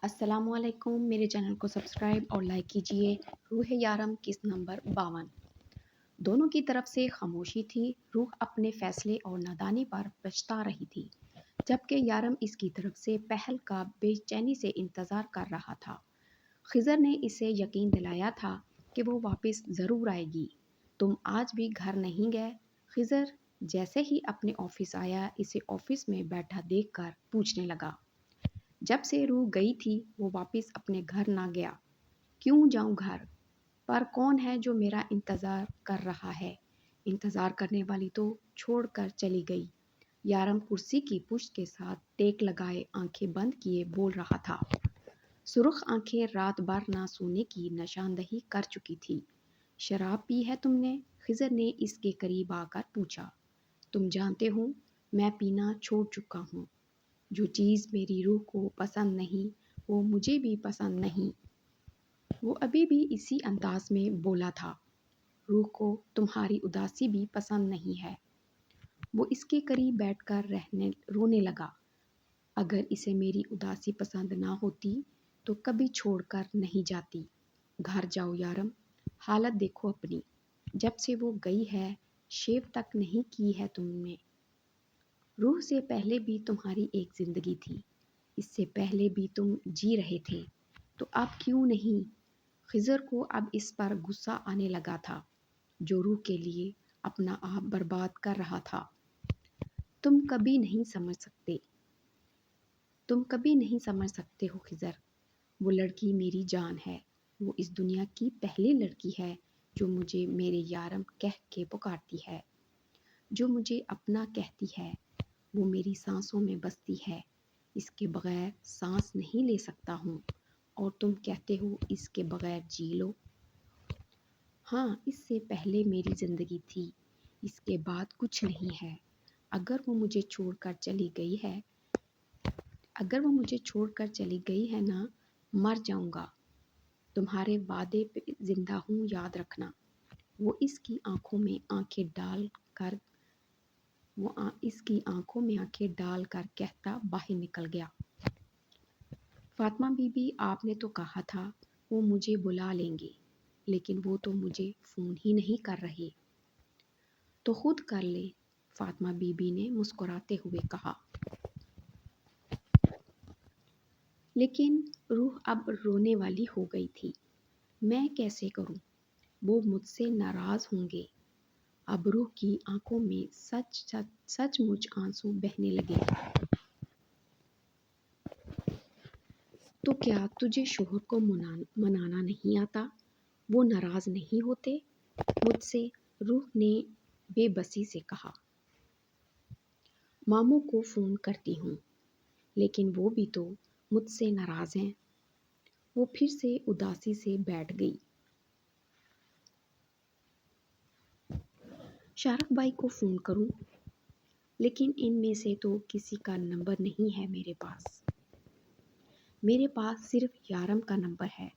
अस्सलाम वालेकुम। मेरे चैनल को सब्सक्राइब और लाइक कीजिए। रूह यारम किस्त नंबर 52। दोनों की तरफ से खामोशी थी। रूह अपने फैसले और नादानी पर पछता रही थी, जबकि यारम इसकी तरफ से पहल का बेचैनी से इंतज़ार कर रहा था। खिज़र ने इसे यकीन दिलाया था कि वो वापस ज़रूर आएगी। तुम आज भी घर नहीं गए? खिज़र जैसे ही अपने ऑफिस आया, इसे ऑफिस में बैठा देखकर पूछने लगा। जब से रूह गई थी वो वापस अपने घर ना गया। क्यों जाऊं घर? पर कौन है जो मेरा इंतज़ार कर रहा है? इंतज़ार करने वाली तो छोड़कर चली गई। यारम कुर्सी की पुश्त के साथ टेक लगाए आंखें बंद किए बोल रहा था। सुर्ख आंखें रात भर ना सोने की निशानदही कर चुकी थी। शराब पी है तुमने? खिज़र ने इसके करीब आकर पूछा। तुम जानते हो मैं पीना छोड़ चुका हूँ। जो चीज़ मेरी रूह को पसंद नहीं वो मुझे भी पसंद नहीं। वो अभी भी इसी अंदाज में बोला था। रूह को तुम्हारी उदासी भी पसंद नहीं है। वो इसके करीब बैठकर रहने रोने लगा। अगर इसे मेरी उदासी पसंद ना होती तो कभी छोड़कर नहीं जाती। घर जाओ यारम, हालत देखो अपनी। जब से वो गई है शेव तक नहीं की है तुमने। रूह से पहले भी तुम्हारी एक ज़िंदगी थी, इससे पहले भी तुम जी रहे थे, तो अब क्यों नहीं? खिज़र को अब इस पर गुस्सा आने लगा था, जो रूह के लिए अपना आप बर्बाद कर रहा था। तुम कभी नहीं समझ सकते, तुम कभी नहीं समझ सकते हो खिज़र। वो लड़की मेरी जान है। वो इस दुनिया की पहली लड़की है जो मुझे मेरे यारम कह के पुकारती है, जो मुझे अपना कहती है। वो मेरी सांसों में बसती है। इसके बगैर सांस नहीं ले सकता हूँ। और तुम कहते हो इसके बगैर जी लो। हाँ, इससे पहले मेरी ज़िंदगी थी, इसके बाद कुछ नहीं है। अगर वो मुझे छोड़कर चली गई है अगर वो मुझे छोड़कर चली गई है ना, मर जाऊँगा। तुम्हारे वादे पे ज़िंदा हूँ, याद रखना। वो इसकी आंखों में आंखें डाल कर इसकी आंखों में आंखें डाल कर कहता बाहर निकल गया। फातिमा बीबी, आपने तो कहा था वो मुझे बुला लेंगे, लेकिन वो तो मुझे फ़ोन ही नहीं कर रहे। तो खुद कर ले, फातिमा बीबी ने मुस्कुराते हुए कहा। लेकिन रूह अब रोने वाली हो गई थी। मैं कैसे करूं? वो मुझसे नाराज़ होंगे। अब रूह की आंखों में सचमुच आंसू बहने लगे। तो क्या तुझे शोहर को मनाना नहीं आता? वो नाराज़ नहीं होते मुझसे? रूह ने बेबसी से कहा। मामू को फ़ोन करती हूँ, लेकिन वो भी तो मुझसे नाराज़ हैं। वो फिर से उदासी से बैठ गई। शारफ भाई को फ़ोन करूँ, लेकिन इनमें से तो किसी का नंबर नहीं है मेरे पास। मेरे पास सिर्फ यारम का नंबर है।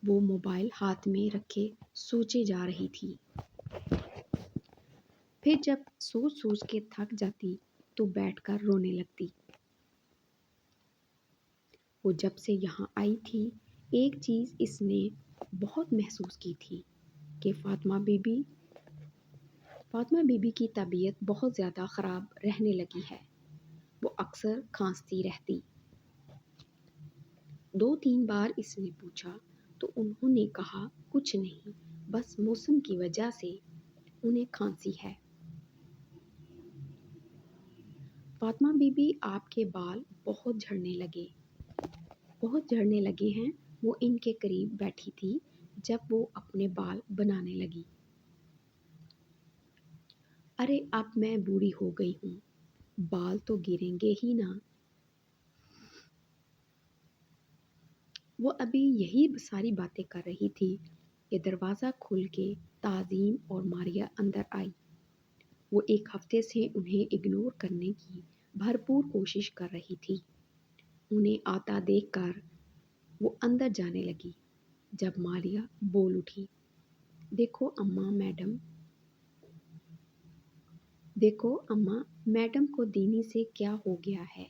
वो मोबाइल हाथ में रखे सोचे जा रही थी। फिर जब सोच सोच के थक जाती तो बैठकर रोने लगती। वो जब से यहाँ आई थी, एक चीज़ इसने बहुत महसूस की थी कि फातिमा बीबी की तबीयत बहुत ज़्यादा ख़राब रहने लगी है। वो अक्सर खांसती रहती। 2-3 बार इसने पूछा तो उन्होंने कहा कुछ नहीं, बस मौसम की वजह से उन्हें खांसी है। फातिमा बीबी, आपके बाल बहुत झड़ने लगे हैं। वो इनके करीब बैठी थी जब वो अपने बाल बनाने लगी। अरे अब मैं बूढ़ी हो गई हूँ, बाल तो गिरेंगे ही ना। वो अभी यही सारी बातें कर रही थी कि दरवाज़ा खुल के ताज़ीम और मारिया अंदर आई। वो एक हफ्ते से उन्हें इग्नोर करने की भरपूर कोशिश कर रही थी। उन्हें आता देखकर वो अंदर जाने लगी। जब मारिया बोल उठी, देखो अम्मा, मैडम को दीनी से क्या हो गया है?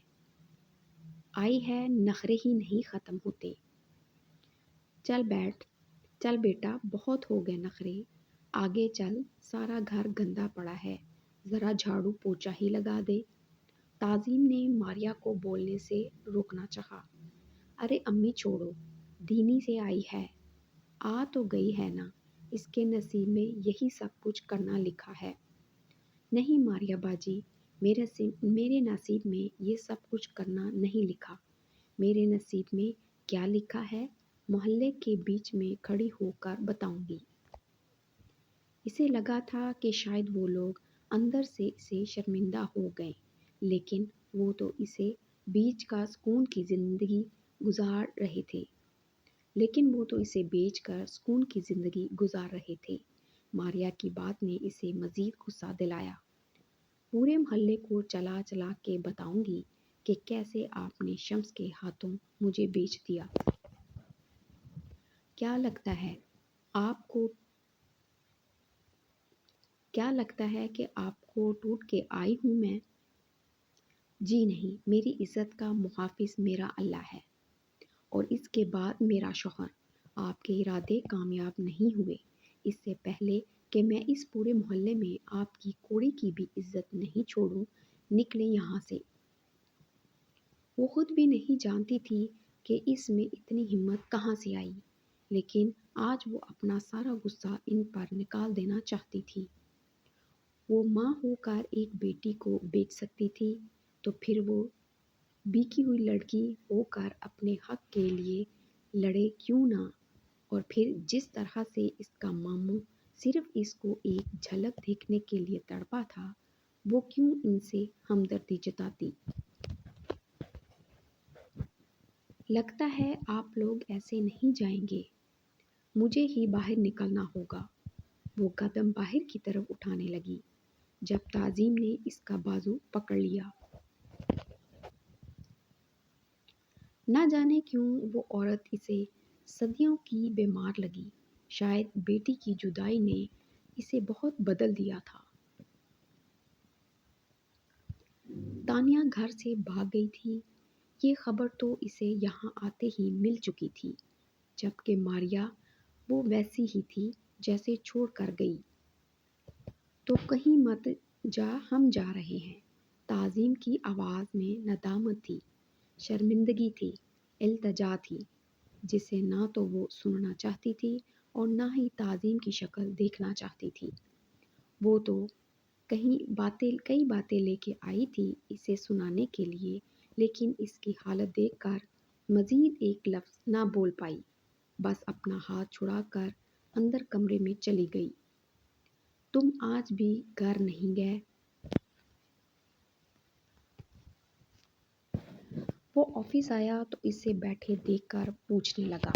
आई है, नखरे ही नहीं ख़त्म होते। चल बैठ, चल बेटा, बहुत हो गए नखरे। आगे चल, सारा घर गंदा पड़ा है, ज़रा झाड़ू पोछा ही लगा दे। ताज़ीम ने मारिया को बोलने से रोकना चाहा। अरे अम्मी छोड़ो, दीनी से आई है, आ तो गई है ना, इसके नसीब में यही सब कुछ करना लिखा है। नहीं मारिया बाजी, मेरे नसीब में ये सब कुछ करना नहीं लिखा। मेरे नसीब में क्या लिखा है, मोहल्ले के बीच में खड़ी होकर बताऊंगी। इसे लगा था कि शायद वो लोग अंदर से इसे शर्मिंदा हो गए, लेकिन वो तो इसे बीच का सुकून की ज़िंदगी गुजार रहे थे। लेकिन वो तो इसे बेचकर सुकून की ज़िंदगी गुजार रहे थे। मारिया की बात ने इसे मज़ीद गुस्सा दिलाया। पूरे मोहल्ले को चला चला के बताऊंगी कि कैसे आपने शम्स के हाथों मुझे बेच दिया। क्या लगता है आपको क्या लगता है कि आपको टूट के आई हूँ मैं? जी नहीं, मेरी इज़्ज़त का मुहाफ़िज़ मेरा अल्लाह है और इसके बाद मेरा शौहर। आपके इरादे कामयाब नहीं हुए। इससे पहले कि मैं इस पूरे मोहल्ले में आपकी कोड़ी की भी इज़्ज़त नहीं छोड़ूं, निकले यहाँ से। वो खुद भी नहीं जानती थी कि इसमें इतनी हिम्मत कहाँ से आई, लेकिन आज वो अपना सारा गुस्सा इन पर निकाल देना चाहती थी। वो माँ होकर एक बेटी को बेच सकती थी, तो फिर वो बिकी हुई लड़की होकर अपने हक के लिए लड़े क्यों ना। और फिर जिस तरह से इसका मामू सिर्फ इसको एक झलक देखने के लिए तड़पा था, वो क्यों इनसे हमदर्दी जताती। लगता है आप लोग ऐसे नहीं जाएंगे, मुझे ही बाहर निकलना होगा। वो कदम बाहर की तरफ उठाने लगी, जब ताज़ीम ने इसका बाजू पकड़ लिया। ना जाने क्यों वो औरत इसे सदियों की बीमार लगी। शायद बेटी की जुदाई ने इसे बहुत बदल दिया था। तानिया घर से भाग गई थी, ये खबर तो इसे यहाँ आते ही मिल चुकी थी, जबकि मारिया वो वैसी ही थी जैसे छोड़ कर गई। तो कहीं मत जा, हम जा रहे हैं। ताज़ीम की आवाज़ में नदामत थी, शर्मिंदगी थी, इल्तजा थी, जिसे ना तो वो सुनना चाहती थी और ना ही ताज़ीम की शक्ल देखना चाहती थी। वो तो कई बातें लेके आई थी इसे सुनाने के लिए, लेकिन इसकी हालत देखकर मज़ीद एक लफ्ज़ ना बोल पाई। बस अपना हाथ छुड़ाकर अंदर कमरे में चली गई। तुम आज भी घर नहीं गए? वो ऑफिस आया तो इसे बैठे देखकर पूछने लगा।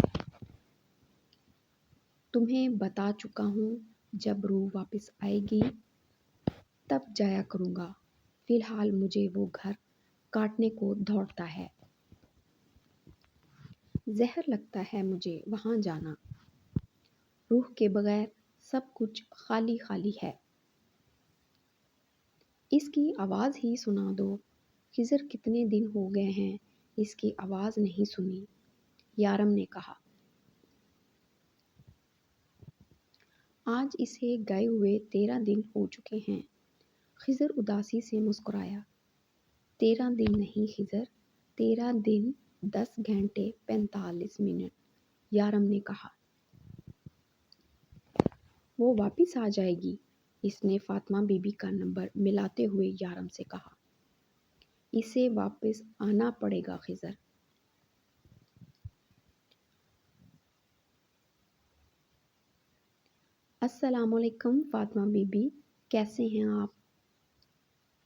तुम्हें बता चुका हूँ, जब रूह वापस आएगी तब जाया करूँगा। फिलहाल मुझे वो घर काटने को दौड़ता है। जहर लगता है मुझे वहाँ जाना। रूह के बगैर सब कुछ खाली खाली है। इसकी आवाज़ ही सुना दो। खिज़र कितने दिन हो गए हैं इसकी आवाज़ नहीं सुनी, यारम ने कहा। आज इसे गए हुए 13 दिन हो चुके हैं। खिज़र उदासी से मुस्कुराया। 13 दिन नहीं खिज़र, 13 दिन 10 घंटे 45 मिनट, यारम ने कहा। वो वापस आ जाएगी, इसने फातिमा बीबी का नंबर मिलाते हुए यारम से कहा। इसे वापस आना पड़ेगा खिज़र। अस्सलामुअलैकुम फातिमा बीबी, कैसे हैं आप?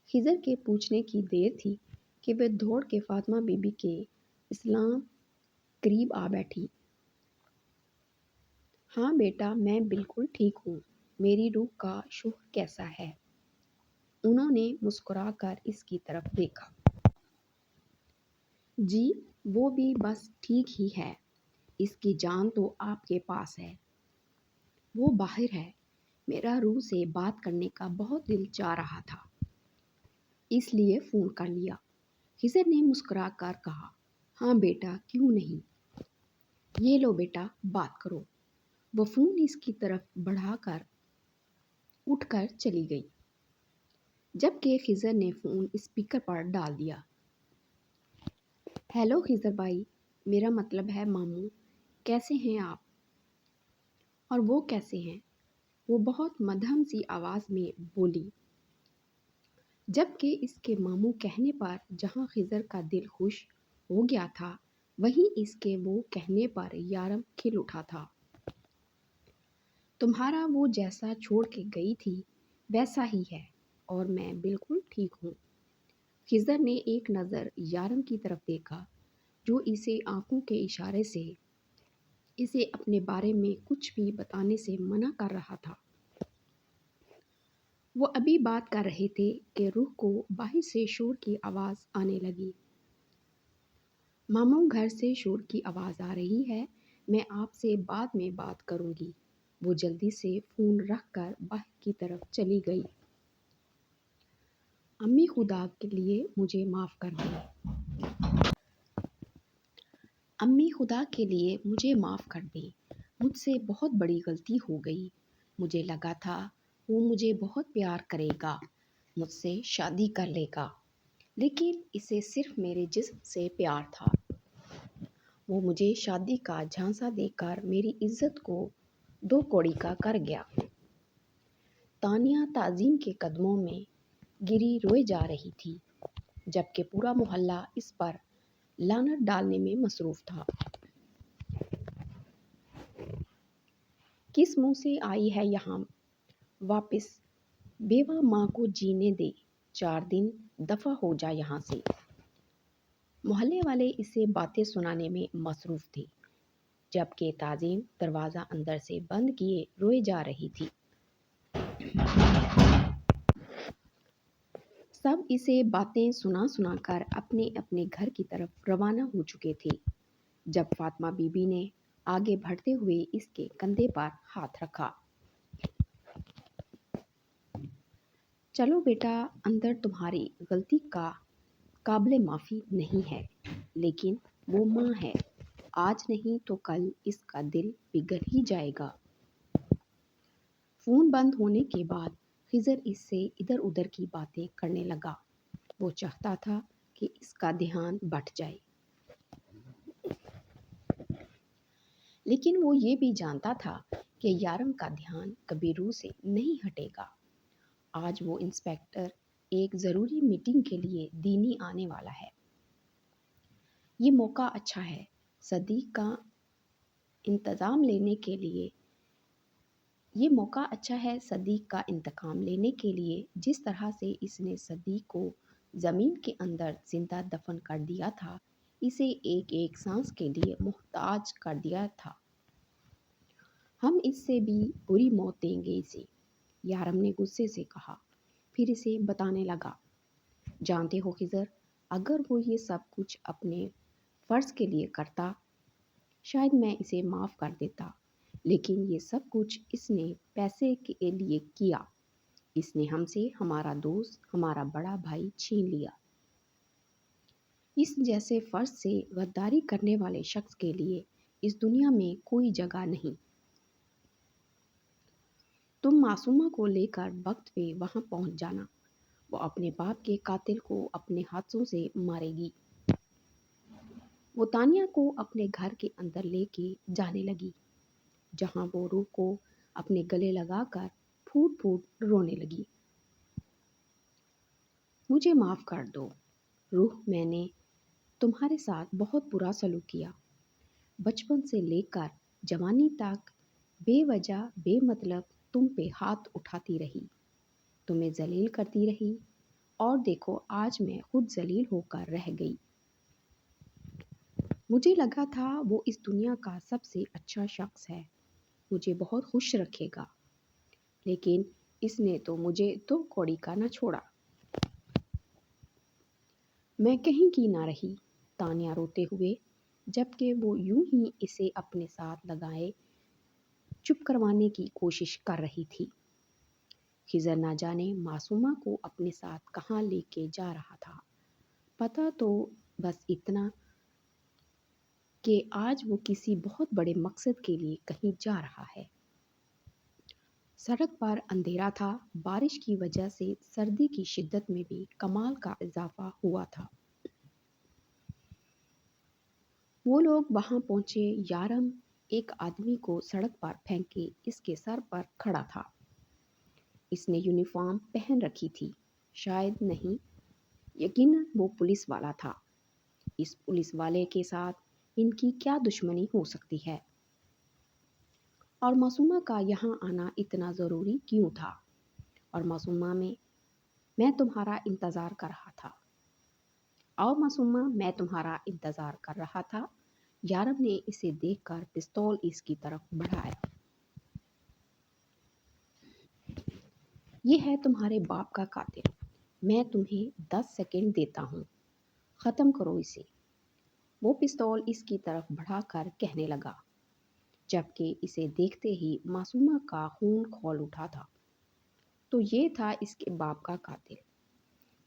खिज़र के पूछने की देर थी कि वह दौड़ के फातिमा बीबी के इस्लाम करीब आ बैठी। हाँ बेटा, मैं बिल्कुल ठीक हूँ। मेरी रूह का शौहर कैसा है? उन्होंने मुस्कुराकर इसकी तरफ देखा। जी, वो भी बस ठीक ही है। इसकी जान तो आपके पास है। वो बाहर है। मेरा रूह से बात करने का बहुत दिल चाह रहा था, इसलिए फ़ोन कर लिया। खिज़र ने मुस्कुराकर कहा। ہاں بیٹا کیوں نہیں، یہ لو بیٹا بات کرو۔ وہ فون اس کی طرف بڑھا کر اٹھ کر چلی گئی، جبکہ خضر نے فون اسپیکر پر ڈال دیا۔ ہیلو خضر بھائی، میرا مطلب ہے ماموں، کیسے ہیں آپ؟ اور وہ کیسے ہیں؟ وہ بہت مدھم سی آواز میں بولی، جبکہ اس کے ماموں کہنے پر جہاں خضر کا دل خوش ہو گیا تھا، وہیں اس کے وہ کہنے پر یارم کھل اٹھا تھا۔ تمہارا وہ جیسا چھوڑ کے گئی تھی ویسا ہی ہے، اور میں بالکل ٹھیک ہوں۔ خضر نے ایک نظر یارم کی طرف دیکھا، جو اسے آنکھوں کے اشارے سے اسے اپنے بارے میں کچھ بھی بتانے سے منع کر رہا تھا۔ وہ ابھی بات کر رہے تھے کہ روح کو باہر سے شور کی آواز آنے لگی۔ ماموں گھر سے شور کی آواز آ رہی ہے، میں آپ سے بعد میں بات کروں گی۔ وہ جلدی سے فون رکھ کر باہر کی طرف چلی گئی۔ امی خدا کے لیے مجھے معاف کر دیں۔ امی خدا کے لیے مجھے معاف کر دیں، مجھ سے بہت بڑی غلطی ہو گئی۔ مجھے لگا تھا وہ مجھے بہت پیار کرے گا، مجھ سے شادی کر لے گا، لیکن اسے صرف میرے جسم سے پیار تھا۔ وہ مجھے شادی کا جھانسا دے کر میری عزت کو دو کوڑی کا کر گیا۔ تانیہ تعظیم کے قدموں میں گری روئے جا رہی تھی، جبکہ پورا محلہ اس پر لعنت ڈالنے میں مصروف تھا۔ کس منہ سے آئی ہے یہاں واپس؟ بیوہ ماں کو جینے دے، 4 دن دفع ہو جا یہاں سے۔ محلے والے اسے باتیں سنانے میں مصروف تھے، جبکہ تعظیم دروازہ اندر سے بند کیے روئے جا رہی تھی۔ سب اسے باتیں سنا سنا کر اپنے اپنے گھر کی طرف روانہ ہو چکے تھے، جب فاطمہ بی بی نے آگے بڑھتے ہوئے اس کے کندھے پر ہاتھ رکھا۔ چلو بیٹا اندر، تمہاری غلطی کا قابل معافی نہیں ہے، لیکن وہ ماں ہے، آج نہیں تو کل اس کا دل پگھل ہی جائے گا۔ فون بند ہونے کے بعد خضر اس سے ادھر ادھر کی باتیں کرنے لگا۔ وہ چاہتا تھا کہ اس کا دھیان بٹ جائے، لیکن وہ یہ بھی جانتا تھا کہ یارم کا دھیان کبھی روح سے نہیں ہٹے گا۔ آج وہ انسپکٹر ایک ضروری میٹنگ کے لیے دینی آنے والا ہے۔ یہ موقع اچھا ہے صدیق کا انتقام لینے کے لیے، جس طرح سے اس نے صدیق کو زمین کے اندر زندہ دفن کر دیا تھا، اسے ایک ایک سانس کے لیے محتاج کر دیا تھا۔ ہم اس سے بھی بری موت دیں گے اسے، یارم نے غصے سے کہا، پھر اسے بتانے لگا، جانتے ہو خضر، اگر وہ یہ سب کچھ اپنے فرض کے لیے کرتا، شاید میں اسے معاف کر دیتا، لیکن یہ سب کچھ اس نے پیسے کے لیے کیا۔ اس نے ہم سے ہمارا دوست، ہمارا بڑا بھائی چھین لیا۔ اس جیسے فرض سے غداری کرنے والے شخص کے لیے اس دنیا میں کوئی جگہ نہیں۔ تم معصومہ کو لے کر وقت پہ وہاں پہنچ جانا، وہ اپنے باپ کے قاتل کو اپنے ہاتھوں سے مارے گی۔ وہ تانیہ کو اپنے گھر کے اندر لے کے جانے لگی، جہاں وہ روح کو اپنے گلے لگا کر پھوٹ پھوٹ رونے لگی۔ مجھے معاف کر دو روح، میں نے تمہارے ساتھ بہت برا سلوک کیا۔ بچپن سے لے کر جوانی تک بے وجہ بے مطلب تم پہ ہاتھ اٹھاتی رہی، تمہیں ذلیل کرتی رہی، اور دیکھو آج میں خود ذلیل ہو کر رہ گئی۔ مجھے لگا تھا وہ اس دنیا کا سب سے اچھا شخص ہے، مجھے بہت خوش رکھے گا، لیکن اس نے تو مجھے دو کوڑی کا نہ چھوڑا۔ میں کہیں کی نہ رہی، تانیہ روتے ہوئے، جبکہ وہ یوں ہی اسے اپنے ساتھ لگائے چپ کروانے کی کوشش کر رہی تھی۔ خضر نہ جانے معصومہ کو اپنے ساتھ کہاں لے کے جا رہا تھا، پتہ تو بس اتنا کہ آج وہ کسی بہت بڑے مقصد کے لیے کہیں جا رہا ہے۔ سڑک پر اندھیرا تھا، بارش کی وجہ سے سردی کی شدت میں بھی کمال کا اضافہ ہوا تھا۔ وہ لوگ وہاں پہنچے۔ یارم ایک آدمی کو سڑک پر پھینکے اس کے سر پر کھڑا تھا۔ اس نے یونیفارم پہن رکھی تھی، شاید نہیں، یقیناً وہ پولیس والا تھا۔ اس پولیس والے کے ساتھ ان کی کیا دشمنی ہو سکتی ہے؟ اور معصومہ کا یہاں آنا اتنا ضروری کیوں تھا؟ اور معصومہ میں تمہارا انتظار کر رہا تھا۔ اور معصومہ میں تمہارا انتظار کر رہا تھا۔ یارم نے اسے دیکھ کر پستول اس کی طرف بڑھایا۔ یہ ہے تمہارے باپ کا قاتل۔ میں تمہیں 10 سیکنڈ دیتا ہوں، ختم کرو اسے۔ وہ پستول اس کی طرف بڑھا کر کہنے لگا، جبکہ اسے دیکھتے ہی معصومہ کا خون کھول اٹھا تھا۔ تو یہ تھا اس کے باپ کا قاتل،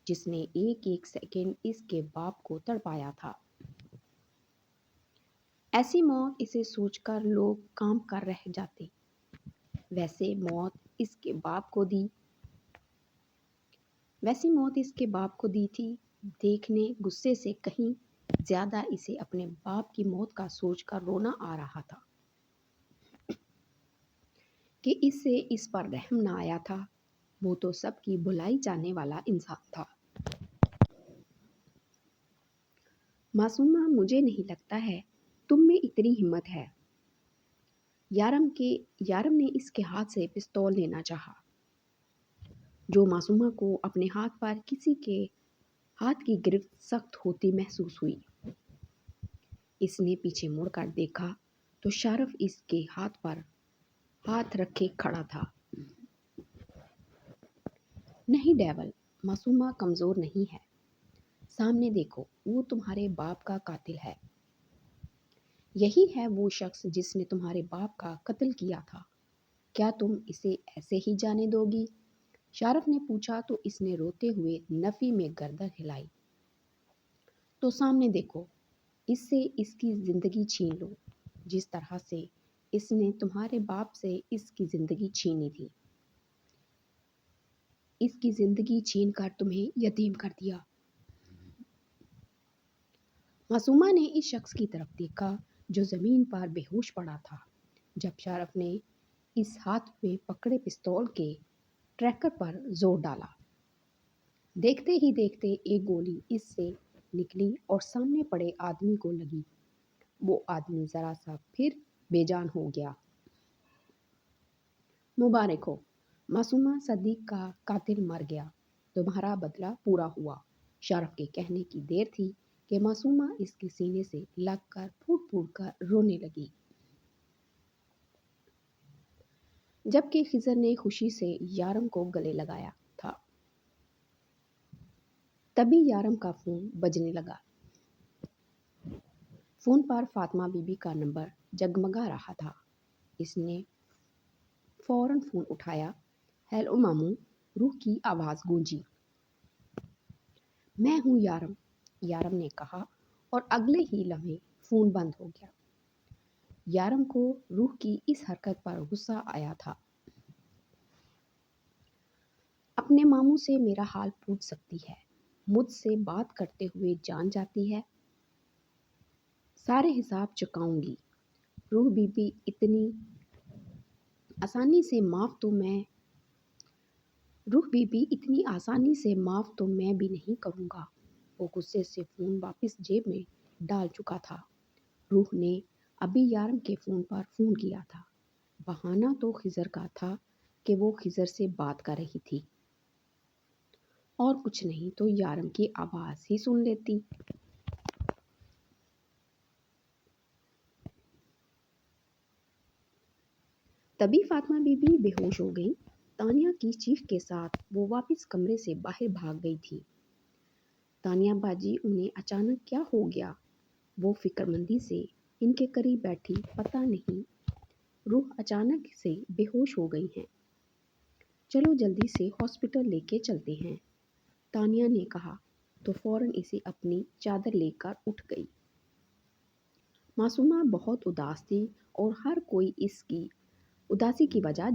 جس نے ایک سیکنڈ اس کے باپ کو تڑپایا تھا۔ ایسی موت، اسے سوچ کر لوگ کام کر رہ جاتے۔ ویسی موت اس کے باپ کو دی تھی۔ دیکھنے غصے سے کہیں زیادہ اسے اپنے باپ کی موت کا سوچ کر رونا آ رہا تھا کہ اس سے اس پر رحم نہ آیا تھا۔ وہ تو سب کی بھلائی چاہنے والا انسان تھا۔ معصومہ، مجھے نہیں لگتا ہے تم میں اتنی ہمت ہے۔ یارم نے اس کے ہاتھ سے پستول لینا چاہا، جو معصومہ کو اپنے ہاتھ پر کسی کے ہاتھ کی گرفت سخت ہوتی محسوس ہوئی۔ اس نے پیچھے مڑ کر دیکھا تو شارف اس کے ہاتھ پر ہاتھ رکھے کھڑا تھا۔ نہیں ڈیول، معصومہ کمزور نہیں ہے۔ سامنے دیکھو، وہ تمہارے باپ کا قاتل ہے۔ یہی ہے وہ شخص جس نے تمہارے باپ کا قتل کیا تھا۔ کیا تم اسے ایسے ہی جانے دو گی؟ شارف نے پوچھا تو اس نے روتے ہوئے نفی میں گردن ہلائی۔ تو سامنے دیکھو، اس سے اس کی زندگی چھین لو، جس طرح سے اس نے تمہارے باپ سے اس کی زندگی چھینی تھی۔ اس کی زندگی چھین کر تمہیں یتیم کر دیا۔ معصومہ نے اس شخص کی طرف دیکھا جو زمین پر بے ہوش پڑا تھا۔ جب شارف نے اس ہاتھ میں پکڑے پستول کے ٹریگر پر زور ڈالا، دیکھتے ہی دیکھتے ایک گولی اس سے نکلی اور سامنے پڑے آدمی کو لگی۔ وہ آدمی ذرا سا پھر بے جان ہو گیا۔ مبارک ہو، معصومہ صدیق کا قاتل مر گیا، تمہارا بدلہ پورا ہوا۔ شارف کے کہنے کی دیر تھی کہ معصومہ اس کے سینے سے لگ کر پھوٹ پھوٹ کر رونے لگی، جبکہ خضر نے خوشی سے یارم کو گلے لگایا تھا۔ تبھی یارم کا فون بجنے لگا۔ فون پر فاطمہ بی بی کا نمبر جگمگا رہا تھا۔ اس نے فوراً فون اٹھایا۔ ہیلو ماموں، روح کی آواز گونجی۔ میں ہوں یارم نے کہا، اور اگلے ہی لمحے فون بند ہو گیا۔ یارم کو روح کی اس حرکت پر غصہ آیا تھا۔ اپنے ماموں سے میرا حال پوچھ سکتی ہے، مجھ سے بات کرتے ہوئے جان جاتی ہے۔ سارے حساب چکاؤں گی۔ روح بی بی، اتنی آسانی سے معاف تو میں بھی نہیں کروں گا۔ وہ غصے سے فون واپس جیب میں ڈال چکا تھا۔ روح نے ابھی یارم کے فون پر فون کیا تھا۔ بہانہ تو خضر کا تھا کہ وہ خضر سے بات کر رہی تھی، اور کچھ نہیں تو یارم کی آواز ہی سن لیتی۔ تبھی فاطمہ بی بی بے ہوش ہو گئی۔ تانیہ کی چیخ کے ساتھ وہ واپس کمرے سے باہر بھاگ گئی تھی۔ تانیہ باجی، انہیں اچانک کیا ہو گیا؟ وہ فکر مندی سے ان کے قریب بیٹھی۔ پتہ نہیں، روح اچانک سے بے ہوش ہو گئی ہیں۔ چلو جلدی سے ہاسپٹل لے کے چلتے ہیں، تانیہ نے کہا تو فوراً اسے اپنی چادر لے کر اٹھ گئی۔ معصومہ بہت اداس تھی اور ہر کوئی اس کی اداسی کی وجہ